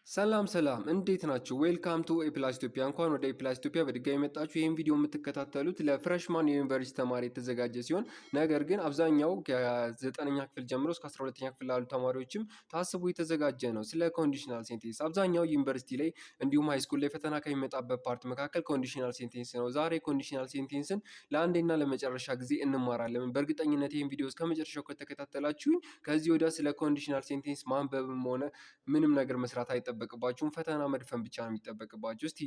ሰላም ሰላም እንዴት ናችሁ? ዌልካም ቱ ኤፕላስ ኢትዮጵያ። እንኳን ወደ ኤፕላስ ኢትዮጵያ በድጋሚ መጣችሁ። ይህን ቪዲዮ የምትከታተሉት ለፍሬሽማን የዩኒቨርሲቲ ተማሪ የተዘጋጀ ሲሆን ነገር ግን አብዛኛው ከ9ኛ ክፍል ጀምሮ እስከ 12ኛ ክፍል ላሉ ተማሪዎችም ታስቦ የተዘጋጀ ነው። ስለ ኮንዲሽናል ሴንቴንስ አብዛኛው ዩኒቨርሲቲ ላይ እንዲሁም ሃይስኩል ላይ ፈተና ከሚመጣበት ፓርት መካከል ኮንዲሽናል ሴንቴንስ ነው። ዛሬ ኮንዲሽናል ሴንቴንስን ለአንዴና ለመጨረሻ ጊዜ እንማራለን። በእርግጠኝነት ይህን ቪዲዮ እስከ መጨረሻው ከተከታተላችሁኝ ከዚህ ወዲያ ስለ ኮንዲሽናል ሴንቴንስ ማንበብም ሆነ ምንም ነገር መስራት አይጠበቅባችሁም። ፈተና መድፈን ብቻ ነው የሚጠበቅባችሁ። እስቲ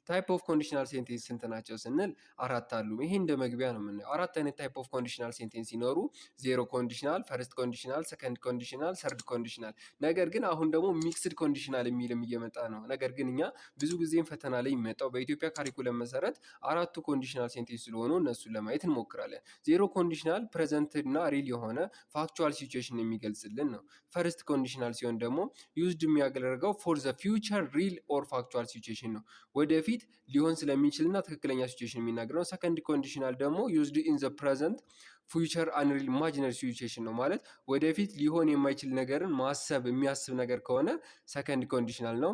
ታይፕ ኦፍ ኮንዲሽናል ሴንቴንስ ስንት ናቸው ስንል አራት አሉ። ይሄ እንደ መግቢያ ነው የምናየው። አራት አይነት ታይፕ ኦፍ ኮንዲሽናል ሴንቴንስ ሲኖሩ ዜሮ ኮንዲሽናል፣ ፈርስት ኮንዲሽናል፣ ሰከንድ ኮንዲሽናል፣ ሰርድ ኮንዲሽናል። ነገር ግን አሁን ደግሞ ሚክስድ ኮንዲሽናል የሚልም እየመጣ ነው። ነገር ግን እኛ ብዙ ጊዜም ፈተና ላይ የሚመጣው በኢትዮጵያ ካሪኩለም መሰረት አራቱ ኮንዲሽናል ሴንቴንስ ስለሆኑ እነሱን ለማየት እንሞክራለን። ዜሮ ኮንዲሽናል ፕሬዘንት እና ሪል የሆነ ፋክቹዋል ሲቹዌሽን የሚገልጽልን ነው። ፈርስት ኮንዲሽናል ሲሆን ደግሞ ዩዝድ የሚያደርገው ፎር ዘ ፊውቸር ሪል ኦር ፋክቹዋል ሲቹዌሽን ነው። ወደፊት ሊሆን ስለሚችልና ትክክለኛ ሲቹዌሽን የሚናገር ነው። ሰከንድ ኮንዲሽናል ደግሞ ዩዝድ ኢን ዘ ፕሬዘንት ፊውቸር አንሪል ኢማጂነሪ ሲቹዌሽን ነው። ማለት ወደፊት ሊሆን የማይችል ነገርን ማሰብ የሚያስብ ነገር ከሆነ ሰከንድ ኮንዲሽናል ነው።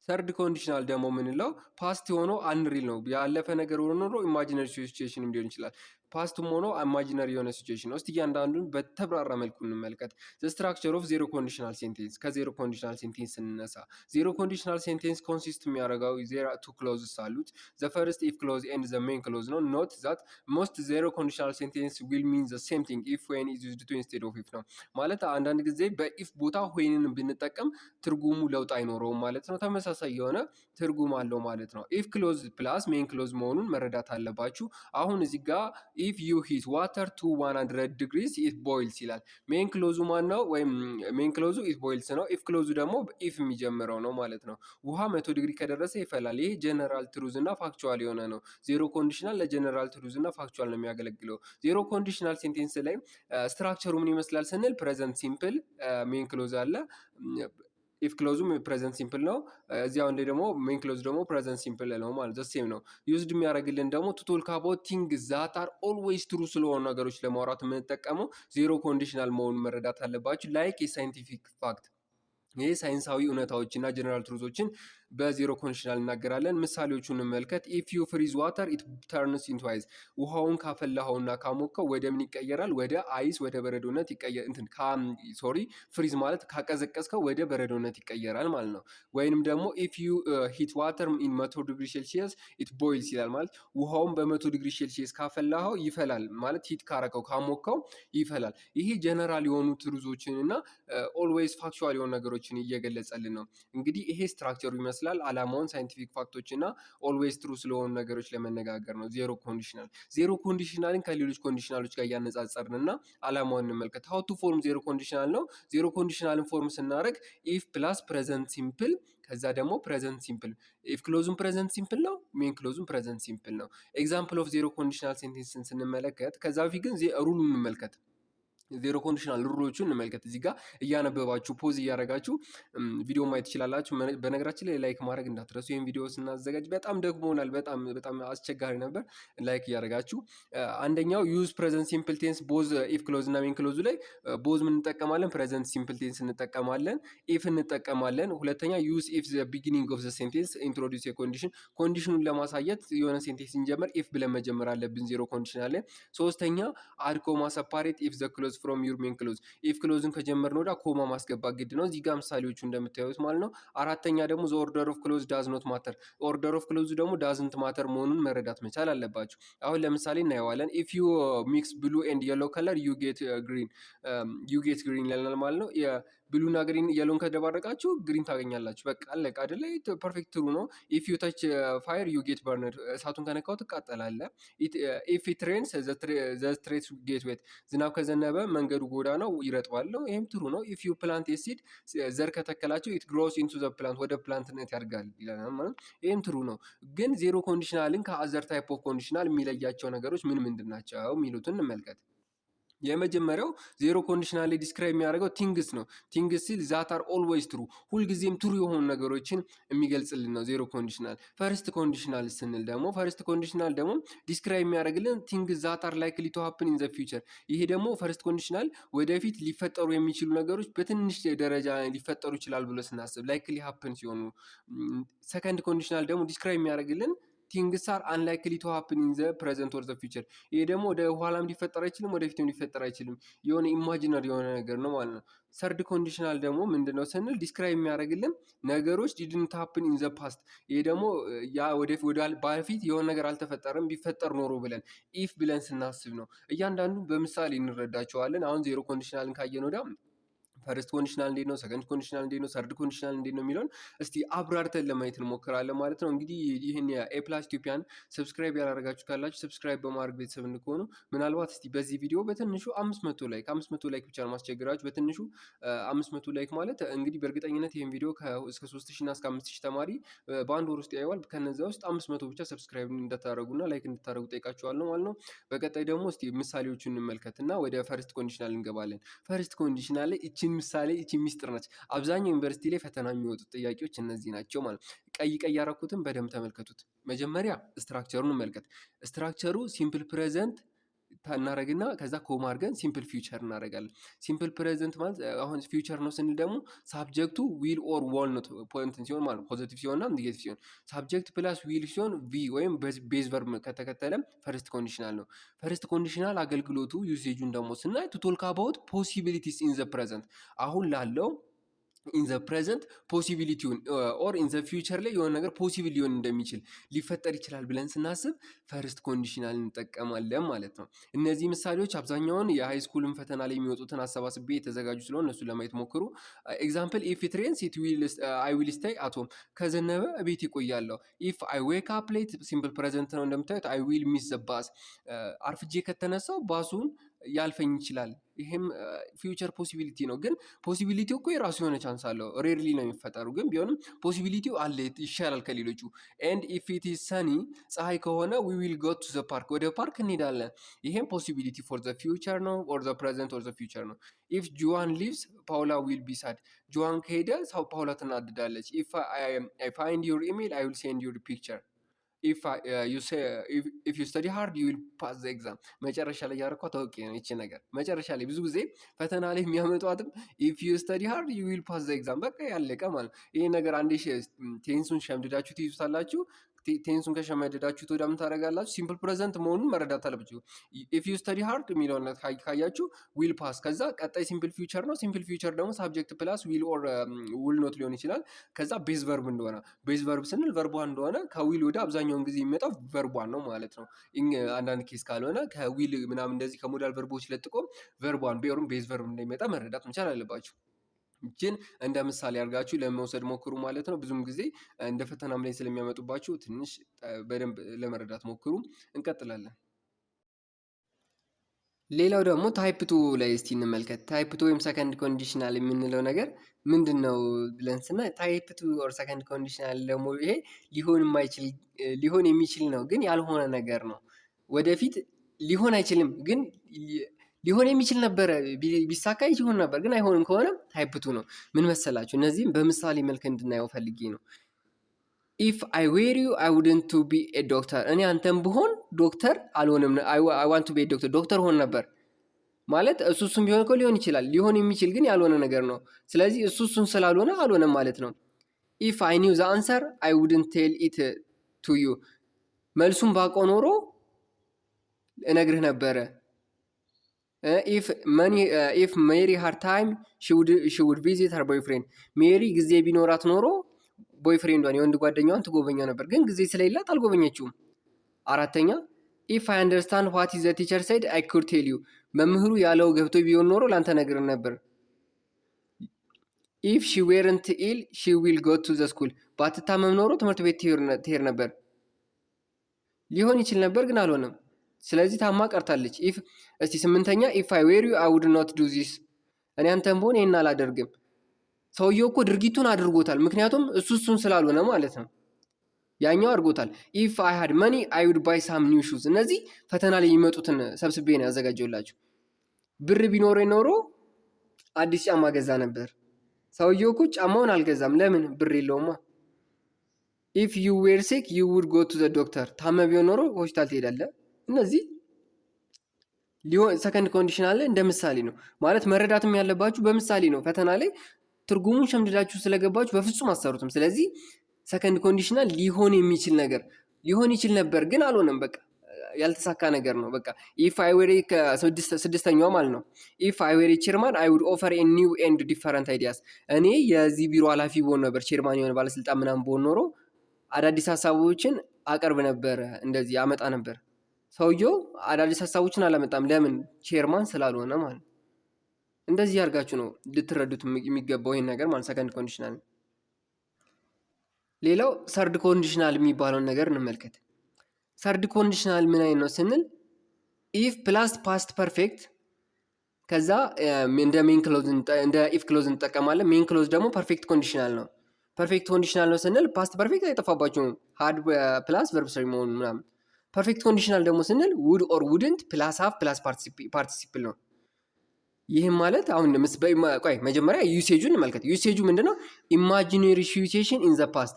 ሰርድ ኮንዲሽናል ደግሞ ምንለው ፓስት ሆኖ አንሪል ነው። ያለፈ ነገር ሆኖ ኖሮ ኢማጂነሪ ሲቹዌሽንም ሊሆን ይችላል። ፓስትም ሆኖ ኢማጂነሪ የሆነ ሲቹዌሽን ነው። እስቲ እያንዳንዱን በተብራራ መልኩ እንመልከት። ዘ ስትራክቸር ኦፍ ዜሮ ኮንዲሽናል ሴንቴንስ። ከዜሮ ኮንዲሽናል ሴንቴንስ እንነሳ። ዜሮ ኮንዲሽናል ሴንቴንስ ኮንሲስት የሚያደርገው ዜሮ ቱ ክሎዝስ አሉት። ዘ ፈርስት ኢፍ ክሎዝ ኤንድ ዘ ሜን ክሎዝ ነው። ኖት ዛት ሞስት ዜሮ ኮንዲሽናል ሴንቴንስ ዊል ሚን ዘ ሴም ቲንግ ኢፍ ዌን ኢዝ ዩዝድ ቱ ኢንስቴድ ኦፍ ኢፍ ነው። ማለት አንዳንድ ጊዜ በኢፍ ቦታ ዌንን ብንጠቀም ትርጉሙ ለውጥ አይኖረውም ማለት ነው። ተመሳሳይ የሆነ ትርጉም አለው ማለት ነው። ኢፍ ክሎዝ ፕላስ ሜን ክሎዝ መሆኑን መረዳት አለባችሁ። አሁን እዚህ ጋር if you heat water to 100 degrees it boils ይላል። ሜን ክሎዙ ማን ነው? ወይም ሜን ክሎዙ it boils ነው። ኢፍ ክሎዙ ደግሞ ኢፍ የሚጀምረው ነው ማለት ነው። ውሃ 100 ዲግሪ ከደረሰ ይፈላል። ይሄ ጀነራል ትሩዝ እና ፋክቹዋል የሆነ ነው። ዜሮ ኮንዲሽናል ለጀነራል ትሩዝ እና ፋክቹዋል ነው የሚያገለግለው። ዜሮ ኮንዲሽናል ሴንቴንስ ላይ ስትራክቸሩ ምን ይመስላል ስንል ፕሬዘንት ሲምፕል ሜን ክሎዝ አለ። ኢፍ ክሎዙም ፕሬዘንት ሲምፕል ነው። እዚያው ላይ ደግሞ ሜን ክሎዝ ደግሞ ፕሬዘንት ሲምፕል ነው ማለት ዘሴም ነው። ዩዝድ የሚያደርግልን ደግሞ ቱ ቶክ አባውት ቲንግስ ዛት አር ኦልዌይስ ትሩ ስለሆኑ ነገሮች ለማውራት የምንጠቀመው ዜሮ ኮንዲሽናል መሆኑን መረዳት አለባችሁ። ላይክ የሳይንቲፊክ ፋክት ይህ ሳይንሳዊ እውነታዎችና ጀነራል ትሩዞችን በዜሮ ኮንዲሽናል እናገራለን። ምሳሌዎቹን እንመልከት። ኢፍ ዩ ፍሪዝ ዋተር ኢት ተርንስ ኢንቱ አይስ። ውሃውን ካፈላኸውና ካሞከው ወደ ምን ይቀየራል? ወደ አይስ ወደ በረዶነት ፍሪዝ ማለት ካቀዘቀዝከው ወደ በረዶነት ይቀየራል ማለት ነው። ወይንም ደግሞ ኢፍ ዩ ሂት ዋተር ኢን 100 ዲግሪ ሴልሺየስ ኢት ቦይልስ ይላል። ማለት ውሃውን በ100 ዲግሪ ሴልሺየስ ካፈላኸው ይፈላል ማለት ሂት ካረከው ካሞከው ይፈላል። ይሄ ጀነራል የሆኑ ትሩዞችን እና ኦልዌይስ ፋክቹዋል የሆኑ ነገሮች እየገለጸልን ነው። እንግዲህ ይሄ ስትራክቸሩ ይመስላል። አላማውን ሳይንቲፊክ ፋክቶች እና ኦልዌይስ ትሩ ስለሆኑ ነገሮች ለመነጋገር ነው። ዜሮ ኮንዲሽናል ዜሮ ኮንዲሽናልን ከሌሎች ኮንዲሽናሎች ጋር እያነጻጸርን እና አላማውን እንመልከት። ሀው ቱ ፎርም ዜሮ ኮንዲሽናል ነው። ዜሮ ኮንዲሽናልን ፎርም ስናደርግ ኢፍ ፕላስ ፕሬዘንት ሲምፕል ከዛ ደግሞ ፕሬዘንት ሲምፕል። ኢፍ ክሎዙም ፕሬዘንት ሲምፕል ነው። ሜን ክሎዙም ፕሬዘንት ሲምፕል ነው። ኤግዛምፕል ኦፍ ዜሮ ኮንዲሽናል ሴንቴንስን ስንመለከት ከዛ በፊት ግን ሩሉን እንመልከት። ዜሮ ኮንዲሽናል ሩሎቹን እንመልከት። እዚህ ጋር እያነበባችሁ ፖዝ እያደረጋችሁ ቪዲዮ ማየት ትችላላችሁ። በነገራችን ላይ ላይክ ማድረግ እንዳትረሱ። ይህን ቪዲዮ ስናዘጋጅ በጣም ደክሞናል። በጣም አስቸጋሪ ነበር። ላይክ እያደረጋችሁ አንደኛው ዩዝ ፕሬዘንት ሲምፕል ቴንስ ቦዝ ኢፍ ክሎዝ እና ሜን ክሎዙ ላይ ቦዝ ምን እንጠቀማለን? ፕሬዘንት ሲምፕል ቴንስ እንጠቀማለን፣ ኢፍ እንጠቀማለን። ሁለተኛ ዩዝ ኢፍ ዘ ቢጊኒንግ ኦፍ ዘ ሴንቴንስ ኢንትሮዲውስ የኮንዲሽን ኮንዲሽኑን ለማሳየት የሆነ ሴንቴንስ ስንጀምር ኢፍ ብለን መጀመር አለብን ዜሮ ኮንዲሽናል ላይ። ሶስተኛ አድ ኮማ ሰፓሬት ኢፍ ዘ ክሎዝ ፍሮም ዩር ሜን ክሎዝ። ኢፍ ክሎዝን ከጀመርን ወዲያ ኮማ ማስገባት ግድ ነው። እዚህ ጋር ምሳሌዎቹ እንደምታዩት ማለት ነው። አራተኛ ደግሞ ዘ ኦርደር ኦፍ ክሎዝ ዳዝ ኖት ማተር። ኦርደር ኦፍ ክሎዝ ደግሞ ዳዝንት ማተር መሆኑን መረዳት መቻል አለባችሁ። አሁን ለምሳሌ እናየዋለን። ኢፍ ዩ ሚክስ ብሉ ኤንድ የሎ ከለር ዩ ጌት ግሪን ይለናል ማለት ነው። ብሉና ግሪን የሎን ከደባረቃችሁ ግሪን ታገኛላችሁ። በቃ አለቀ አይደለ? ፐርፌክት ትሩ ነው። ኢፍ ዩ ታች ፋየር ዩ ጌት በርነድ። እሳቱን ከነካው ትቃጠላለህ። ኢፍ ኢት ሬንስ ዘ ስትሬትስ ጌት ዌት። ዝናብ ከዘነበ መንገዱ ጎዳናው ይረጥባል ነው። ይሄም ትሩ ነው። ኢፍ ዩ ፕላንት ኤ ሲድ ዘር ከተከላቸው ኢት ግሮስ ኢንቱ ዘ ፕላንት ወደ ፕላንትነት ያድጋል ይለናል ማለት ይሄም ትሩ ነው። ግን ዜሮ ኮንዲሽናልን ከአዘር ታይፕ ኦፍ ኮንዲሽናል የሚለያቸው ነገሮች ምን ምንድን ናቸው የሚሉትን እንመልከት። የመጀመሪያው ዜሮ ኮንዲሽናል ላይ ዲስክራይብ የሚያደርገው ቲንግስ ነው። ቲንግስ ሲል ዛት አር ኦልዌይስ ትሩ፣ ሁልጊዜም ትሩ የሆኑ ነገሮችን የሚገልጽልን ነው ዜሮ ኮንዲሽናል። ፈርስት ኮንዲሽናል ስንል ደግሞ ፈርስት ኮንዲሽናል ደግሞ ዲስክራይብ የሚያደርግልን ቲንግስ ዛት አር ላይክሊ ቱ ሃፕን ኢን ዘ ፊውቸር። ይሄ ደግሞ ፈርስት ኮንዲሽናል ወደፊት ሊፈጠሩ የሚችሉ ነገሮች በትንሽ ደረጃ ሊፈጠሩ ይችላል ብሎ ስናስብ ላይክሊ ሃፕን ሲሆኑ፣ ሰከንድ ኮንዲሽናል ደግሞ ዲስክራይብ የሚያደርግልን ቲንግስ አር አንላይክሊ ቱ ሃፕን ኢን ዘ ፕሬዘንት ኦር ዘ ፊውቸር። ይሄ ደግሞ ወደ ኋላም ሊፈጠር አይችልም፣ ወደፊትም ሊፈጠር አይችልም፣ የሆነ ኢማጂነሪ የሆነ ነገር ነው ማለት ነው። ሰርድ ኮንዲሽናል ደግሞ ምንድነው ስንል ዲስክራይብ የሚያደርግልን ነገሮች ዲድንት ሃፕን ኢን ዘ ፓስት። ይሄ ደግሞ ያ በፊት የሆነ ነገር አልተፈጠረም ቢፈጠር ኖሮ ብለን ኢፍ ብለን ስናስብ ነው። እያንዳንዱ በምሳሌ እንረዳቸዋለን። አሁን ዜሮ ኮንዲሽናልን ካየን ወዲያ ፈርስት ኮንዲሽናል እንዴት ነው፣ ሰከንድ ኮንዲሽናል እንዴት ነው፣ ሰርድ ኮንዲሽናል እንዴት ነው የሚለውን እስቲ አብራርተን ለማየት እንሞክራለን ማለት ነው። እንግዲህ ይህን የኤፕላስ ኢትዮጵያን ሰብስክራይብ ያላደረጋችሁ ካላችሁ ሰብስክራይብ በማድረግ ቤተሰብ እንድትሆኑ፣ ምናልባት እስቲ በዚህ ቪዲዮ በትንሹ 500 ላይክ ብቻ ነው ማስቸግራችሁ። በትንሹ 500 ላይክ ማለት እንግዲህ በእርግጠኝነት ይህን ቪዲዮ እስከ 3000 እና እስከ 5000 ተማሪ በአንድ ወር ውስጥ ያየዋል። ከነዚያ ውስጥ 500 ብቻ ሰብስክራይብ እንድታደርጉና ላይክ እንድታደርጉ ጠይቃችኋለሁ ማለት ነው። በቀጣይ ደግሞ እስቲ ምሳሌዎቹን እንመልከትና ወደ ፈርስት ኮንዲሽናል እንገባለን። ፈርስት ኮንዲሽናል ላይ ምሳሌ እቺ ሚስጥር ነች። አብዛኛው ዩኒቨርሲቲ ላይ ፈተና የሚወጡት ጥያቄዎች እነዚህ ናቸው ማለት። ቀይ ያረኩትን በደንብ ተመልከቱት። መጀመሪያ ስትራክቸሩን እንመልከት። ስትራክቸሩ ሲምፕል ፕሬዘንት እናደርግና ከዛ ኮማ አድርገን ሲምፕል ፊውቸር እናደርጋለን። ሲምፕል ፕሬዘንት ማለት አሁን ፊውቸር ነው ስንል ደግሞ ሳብጀክቱ ዊል ኦር ዋል ኖት ፖይንት ሲሆን ማለት ፖዚቲቭ ሲሆንና ኔጌቲቭ ሲሆን፣ ሳብጀክት ፕላስ ዊል ሲሆን ቪ ወይም ቤዝ ቨርብ ከተከተለ ፈርስት ኮንዲሽናል ነው። ፈርስት ኮንዲሽናል አገልግሎቱ ዩሴጁን ደግሞ ስናይ ቱ ቶልክ አባውት ፖሲቢሊቲስ ኢን ዘ ፕሬዘንት፣ አሁን ላለው ኢን ዘ ፕሬዘንት ፖሲቢሊቲውን ኦር ኢን ዘ ፊውቸር ላይ የሆነ ነገር ፖሲብል ሊሆን እንደሚችል ሊፈጠር ይችላል ብለን ስናስብ ፈርስት ኮንዲሽናል እንጠቀማለን ማለት ነው። እነዚህ ምሳሌዎች አብዛኛውን የሃይ ስኩልን ፈተና ላይ የሚወጡትን አሰባስቤ የተዘጋጁ ስለሆነ እነሱ ለማየት ሞክሩ። ኤግዛምፕል ኢፍ ኢት ሬንስ አይ ዊል ስቴይ አት ሆም፣ ከዘነበ ቤት ይቆያለሁ። ኢፍ አይ ዌክ አፕ ሌት ሲምፕል ፕሬዘንት ነው እንደምታዩት። አይ ዊል ሚስ ዘ ባስ፣ አርፍጄ ከተነሳው ባሱን ያልፈኝ ይችላል። ይሄም ፊውቸር ፖሲቢሊቲ ነው። ግን ፖሲቢሊቲው እኮ የራሱ የሆነ ቻንስ አለው። ሬርሊ ነው የሚፈጠሩ፣ ግን ቢሆንም ፖሲቢሊቲው አለ፣ ይሻላል ከሌሎቹ። ኤንድ ኢፍ ኢት ኢዝ ሰኒ፣ ፀሐይ ከሆነ ዊ ዊል ጎ ቱ ዘ ፓርክ፣ ወደ ፓርክ እንሄዳለን። ይሄም ፖሲቢሊቲ ፎር ዘ ፊውቸር ነው፣ ኦር ዘ ፕሬዘንት ኦር ዘ ፊውቸር ነው። ኢፍ ጁዋን ሊቭስ ፓውላ ዊል ቢ ሳድ፣ ጁዋን ከሄደ ፓውላ ትናድዳለች። ኢፍ አይ ፋይንድ ዩር ኢሜል አይ ዊል ሴንድ ዩር ፒክቸር፣ if you study hard you will pass the exam። መጨረሻ ላይ ያደረኳት ታውቂ ነው እቺ ነገር። መጨረሻ ላይ ብዙ ጊዜ ፈተና ላይ የሚያመጧትም if you study hard you will pass the exam፣ በቃ ያለቀ ማለት። ይሄ ነገር አንዴ ቴንሱን ሸምድዳችሁ ትይዙታላችሁ። ቴንሱን ከሸመደዳችሁ ወዲያ ምን ታደርጋላችሁ? ሲምፕል ፕሬዘንት መሆኑን መረዳት አለባችሁ። ኢፍ ዩ ስተዲ ሃርድ የሚለውን ካያችሁ ዊል ፓስ፣ ከዛ ቀጣይ ሲምፕል ፊውቸር ነው። ሲምፕል ፊውቸር ደግሞ ሳብጀክት ፕላስ ዊል ኦር ውል ኖት ሊሆን ይችላል። ከዛ ቤዝ ቨርብ እንደሆነ፣ ቤዝ ቨርብ ስንል ቨርቧን እንደሆነ ከዊል ወደ አብዛኛውን ጊዜ የሚመጣው ቨርቧን ነው ማለት ነው። አንዳንድ ኬስ ካልሆነ ከዊል ምናምን እንደዚህ ከሞዳል ቨርቦች ለጥቆ ቨርቧን ቢሆንም ቤዝ ቨርብ እንደሚመጣ መረዳት መቻል አለባችሁ። ግን እንደ ምሳሌ አድርጋችሁ ለመውሰድ ሞክሩ ማለት ነው። ብዙም ጊዜ እንደ ፈተናም ላይ ስለሚያመጡባችሁ ትንሽ በደንብ ለመረዳት ሞክሩ። እንቀጥላለን። ሌላው ደግሞ ታይፕ ቱ ላይ እስቲ እንመልከት። ታይፕ ቱ ወይም ሰከንድ ኮንዲሽናል የምንለው ነገር ምንድን ነው ብለን ስናይ፣ ታይፕ ቱ ኦር ሰከንድ ኮንዲሽናል ደግሞ ይሄ ሊሆን የሚችል ነው ግን ያልሆነ ነገር ነው። ወደፊት ሊሆን አይችልም ግን ሊሆን የሚችል ነበረ፣ ቢሳካ ይሆን ነበር ግን አይሆንም ከሆነ ታይፕ ቱ ነው። ምን መሰላችሁ? እነዚህም በምሳሌ መልክ እንድናየው ፈልጌ ነው። ኢፍ አይ ዌር ዩ አይ ውድንት ቱ ቢ ኤ ዶክተር፣ እኔ አንተም ብሆን ዶክተር አልሆንም። አይ ዋንት ቱ ቢ ኤ ዶክተር ሆን ነበር ማለት እሱም ቢሆን እኮ ሊሆን ይችላል። ሊሆን የሚችል ግን ያልሆነ ነገር ነው። ስለዚህ እሱን ስላልሆነ አልሆነም ማለት ነው። ኢፍ አይ ኒው ዘ አንሰር አይ ውድንት ቴል ኢት ቱ ዩ፣ መልሱን ባውቀው ኖሮ እነግርህ ነበረ። ኢፍ ሜሪ ሃድ ታይም ሺ ውድ ቪዚት ሀር ቦይፍሬንድ፣ ሜሪ ጊዜ ቢኖራት ኖሮ ቦይፍሬንዷን የወንድ ጓደኛዋን ትጎበኛው ነበር፣ ግን ጊዜ ስለሌላት አልጎበኘችውም። አራተኛ ኢፍ አይ አንደርስታንድ ዋት ዘ ቲቸር ሳይድ አይ ኩድ ቴል ዩ፣ መምህሩ ያለው ገብቶ ቢሆን ኖሮ ላንተ ነግር ነበር። ኢፍ ሺ ዌርንት ኢል ሺ ዊል ጎ ቱ ዘ ስኩል፣ ባትታመም ኖሮ ትምህርት ቤት ትሄድ ነበር። ሊሆን ይችል ነበር ግን አልሆነም። ስለዚህ ታማ ቀርታለች። እስቲ ስምንተኛ ኢፍ አይ ዌር ዩ አይ ውድ ኖት ዱ ዚስ፣ እኔ አንተም ብሆን ይሄን አላደርግም። ሰውየው እኮ ድርጊቱን አድርጎታል፣ ምክንያቱም እሱን ስላልሆነ ማለት ነው። ያኛው አድርጎታል። ኢፍ አይ ሃድ መኒ አይ ውድ ባይ ሳም ኒው ሹዝ። እነዚህ ፈተና ላይ የሚመጡትን ሰብስቤ ነው ያዘጋጀውላችሁ። ብር ቢኖረኝ ኖሮ አዲስ ጫማ ገዛ ነበር። ሰውየው እኮ ጫማውን አልገዛም። ለምን? ብር የለውማ። ኢፍ ዩ ዌር ሲክ ዩ ውድ ጎ ቱ ዘ ዶክተር። ታመ ቢሆን ኖሮ ሆስፒታል ትሄዳለህ። እነዚህ ሰከንድ ኮንዲሽን አለ እንደ ምሳሌ ነው ማለት መረዳትም ያለባችሁ በምሳሌ ነው። ፈተና ላይ ትርጉሙን ሸምድዳችሁ ስለገባችሁ በፍጹም አሰሩትም። ስለዚህ ሰከንድ ኮንዲሽናል ሊሆን የሚችል ነገር ሊሆን ይችል ነበር ግን አልሆነም። በቃ ያልተሳካ ነገር ነው። በቃ ኢፍ አይ ዌር ስድስተኛው ማለት ነው። ኢፍ አይ ዌር ቼርማን አይ ውድ ኦፈር ኤ ኒው ኤንድ ዲፈረንት አይዲያስ። እኔ የዚህ ቢሮ ኃላፊ ብሆን ነበር፣ ቼርማን የሆነ ባለስልጣን ምናምን ብሆን ኖሮ አዳዲስ ሀሳቦችን አቀርብ ነበረ፣ እንደዚህ አመጣ ነበር። ሰውየው አዳዲስ ሀሳቦችን አላመጣም። ለምን? ቼርማን ስላልሆነ ማለት ነው። እንደዚህ ያርጋችሁ ነው ልትረዱት የሚገባው ይሄን ነገር ማለት ሰከንድ ኮንዲሽናል። ሌላው ሰርድ ኮንዲሽናል የሚባለውን ነገር እንመልከት። ሰርድ ኮንዲሽናል ምን አይነት ነው ስንል ኢፍ ፕላስ ፓስት ፐርፌክት ከዛ እንደ ሜን ክሎዝ እንደ ኢፍ ክሎዝ እንጠቀማለን። ሜን ክሎዝ ደግሞ ፐርፌክት ኮንዲሽናል ነው። ፐርፌክት ኮንዲሽናል ነው ስንል ፓስት ፐርፌክት አይጠፋባችሁም፣ ሃድ ፕላስ ቨርብ ስሪ መሆኑ ምናምን። ፐርፌክት ኮንዲሽናል ደግሞ ስንል ውድ ኦር ውድንት ፕላስ ሃቭ ፕላስ ፓርቲሲፕል ነው። ይህም ማለት አሁን ቆይ መጀመሪያ ዩሴጁን እንመልከት። ዩሴጁ ምንድነው? ኢማጂነሪ ሲቹዌሽን ኢን ዘ ፓስት፣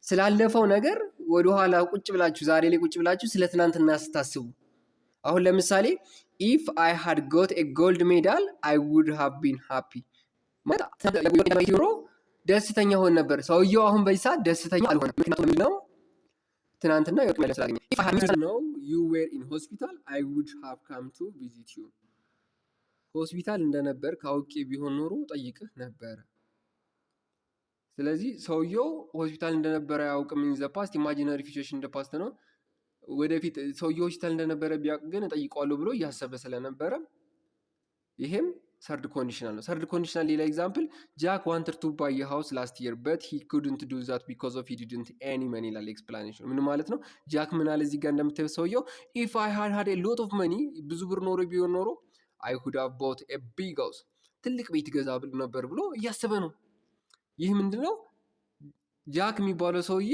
ስላለፈው ነገር ወደኋላ ቁጭ ብላችሁ ዛሬ ላይ ቁጭ ብላችሁ ስለ ትናንትና ስታስቡ። አሁን ለምሳሌ ኢፍ አይ ሃድ ጎት ኤ ጎልድ ሜዳል አይ ውድ ሃቭ ቢን ሃፒ ማለት ዩሮ ደስተኛ ሆን ነበር። ሰውየው አሁን በዚህ ሰዓት ደስተኛ አልሆነም። ምክንያቱም ምንድነው? ትናንትና የወርቅ ሜዳል ስላገኘ። ኢፍ አይ ነው ዩ ዌር ኢን ሆስፒታል አይ ውድ ሃቭ ካም ቱ ቪዚት ዩ። ሆስፒታል እንደነበር ካውቄ ቢሆን ኖሮ ጠይቅህ ነበረ። ስለዚህ ሰውየው ሆስፒታል እንደነበረ አያውቅም። ኢን ዘ ፓስት ኢማጂነሪ ሲቹዌሽን እንደ ፓስት ነው። ወደፊት ሰውየው ሆስፒታል እንደነበረ ቢያውቅ ግን እጠይቀዋለሁ ብሎ እያሰበ ስለነበረ ይሄም ሰርድ ኮንዲሽናል ነው። ሰርድ ኮንዲሽናል ሌላ ኤግዛምፕል ጃክ ዋንትድ ቱ ባይ ኤ ሃውስ ላስት ይር በት ሂ ኩድንት ዱ ዛት ቢኮዝ ኦፍ ሂ ዲድንት ኤኒ መኒ ይላል ኤክስፕላኔሽን። ምን ማለት ነው? ጃክ ምን አለ እዚህ ጋር እንደምታዩት ሰውየው ኢፍ አይ ሃድ ሃድ ኤ ሎት ኦፍ መኒ ብዙ ብር ኖሮ ቢሆን ኖሮ አይ ኩድ ሃቭ ቦት ኤ ቢግ ሃውስ ትልቅ ቤት ገዛ ነበር ብሎ እያሰበ ነው። ይህ ምንድነው? ጃክ የሚባለው ሰውዬ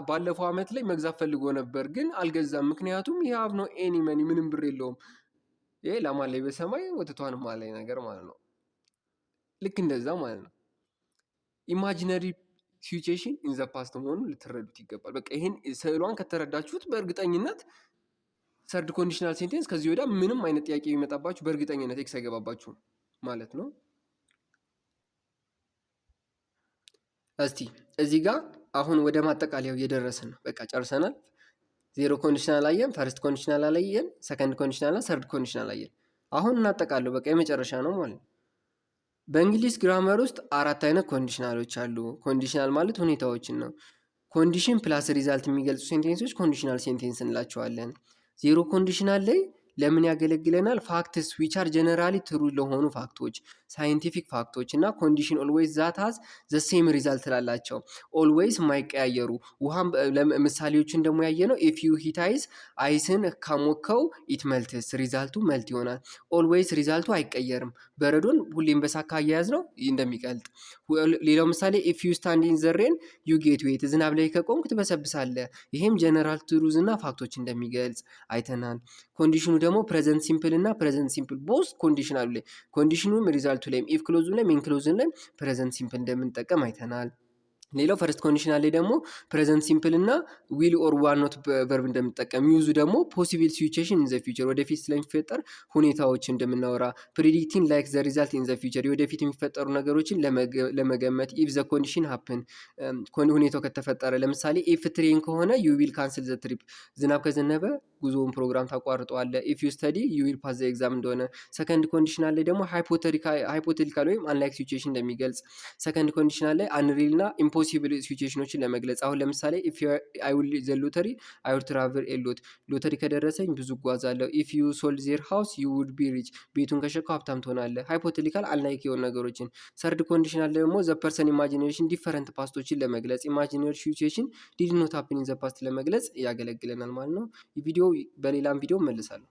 ባለፈው ዓመት ላይ መግዛት ፈልጎ ነበር ግን አልገዛም። ምክንያቱም ይህ ሀብ ነው ኤኒ መኒ ምንም ብር የለውም። ይሄ ላማን ላይ በሰማይ ወተቷን ማላይ ነገር ማለት ነው። ልክ እንደዛ ማለት ነው። ኢማጂነሪ ሲቹዌሽን ኢን ዘ ፓስት መሆኑን ልትረዱት ይገባል። በቃ ይሄን ስዕሏን ከተረዳችሁት በእርግጠኝነት ሰርድ ኮንዲሽናል ሴንቴንስ ከዚህ ወዲያ ምንም አይነት ጥያቄ የሚመጣባችሁ በእርግጠኝነት ኤክስ አይገባባችሁም ማለት ነው። እስቲ እዚህ ጋር አሁን ወደ ማጠቃለያው እየደረስን ነው። በቃ ጨርሰናል። ዜሮ ኮንዲሽናል አየን፣ ፈርስት ኮንዲሽናል አየን፣ ሰከንድ ኮንዲሽናል እና ሰርድ ኮንዲሽናል አየን። አሁን እናጠቃለው። በቃ የመጨረሻ ነው ማለት ነው። በእንግሊዝ ግራመር ውስጥ 4 አይነት ኮንዲሽናሎች አሉ። ኮንዲሽናል ማለት ሁኔታዎችን ነው። ኮንዲሽን ፕላስ ሪዛልት የሚገልጹ ሴንቴንሶች ኮንዲሽናል ሴንቴንስ እንላቸዋለን። ዜሮ ኮንዲሽናል ላይ ለምን ያገለግለናል? ፋክትስ ዊች አር ጀነራሊ ትሩ ለሆኑ ፋክቶች፣ ሳይንቲፊክ ፋክቶች እና ኮንዲሽን ኦልዌይስ ዛት ሃዝ ዘ ሴም ሪዛልት ላላቸው ኦልዌይስ የማይቀያየሩ ውሃም ምሳሌዎችን ደግሞ ያየ ነው። ኢፍ ዩ ሂት አይስን ካሞከው ኢት መልትስ ሪዛልቱ መልት ይሆናል። ኦልዌይስ ሪዛልቱ አይቀየርም። በረዶን ሁሌም በሳካ አያያዝ ነው እንደሚቀልጥ። ሌላው ምሳሌ ኢፍ ዩ ስታንድ ኢን ዘ ሬን ዩ ጌት ዌት ዝናብ ላይ ከቆምክ ትበሰብሳለህ። ይሄም ጀነራል ትሩዝ እና ፋክቶች እንደሚገልጽ አይተናል። ኮንዲሽኑ ደግሞ ፕሬዘንት ሲምፕል እና ፕሬዘንት ሲምፕል ቦስ ኮንዲሽናሉ ላይ ኮንዲሽኑም ሪዛልቱ ላይም ኢፍ ክሎዙ ላይ ሜን ክሎዙ ላይ ፕሬዘንት ሲምፕል እንደምንጠቀም አይተናል። ሌላው ፈርስት ኮንዲሽናል ላይ ደግሞ ፕሬዘንት ሲምፕል እና ዊል ኦር ዋን ኖት ቨርብ እንደምንጠቀም፣ ዩዙ ደግሞ ፖሲብል ሲቹዌሽን ኢን ዘ ፊውቸር ወደፊት ስለሚፈጠር ሁኔታዎች እንደምናወራ፣ ፕሪዲክቲንግ ላይክ ዘ ሪዛልት ኢን ዘ ፊውቸር ወደፊት የሚፈጠሩ ነገሮችን ለመገመት፣ ኢፍ ዘ ኮንዲሽን ሃፕን ሁኔታው ከተፈጠረ፣ ለምሳሌ ኢፍ ትሬን ከሆነ ዩ ዊል ካንስል ዘ ትሪፕ ዝናብ ከዘነበ ጉዞውን ፕሮግራም ታቋርጠዋለህ። ኢፍ ዩ ስተዲ ዩ ዊል ፓስ ዘ ኤግዛም እንደሆነ። ሰከንድ ኮንዲሽናል ላይ ደግሞ ሃይፖቴቲካል ወይም አንላይክ ሲቹዌሽን እንደሚገልጽ፣ ሰከንድ ኮንዲሽናል ላይ አንሪል እና ኢምፖሲብል ሲቹዌሽኖችን ለመግለጽ። አሁን ለምሳሌ ኢፍ አይ ዊል ዘ ሎተሪ አይ ውድ ትራቨል ኤ ሎት ሎተሪ ከደረሰኝ ብዙ እጓዛለሁ። ኢፍ ዩ ሶልድ ዜር ሃውስ ዩ ውድ ቢ ሪች ቤቱን ከሸጥከው ሀብታም ትሆናለህ። ሃይፖቴቲካል አንላይክ የሆኑ ነገሮችን። ሰርድ ኮንዲሽናል ደግሞ ዘ ፐርሰን ኢማጂኔሽን ዲፈረንት ፓስቶችን ለመግለጽ፣ ኢማጂነሪ ሲቹዌሽን ዲድ ኖት ሃፕን ኢን ዘ ፓስት ለመግለጽ ያገለግለናል ማለት ነው። ቪዲዮ በሌላም ቪዲዮ መልሳለሁ።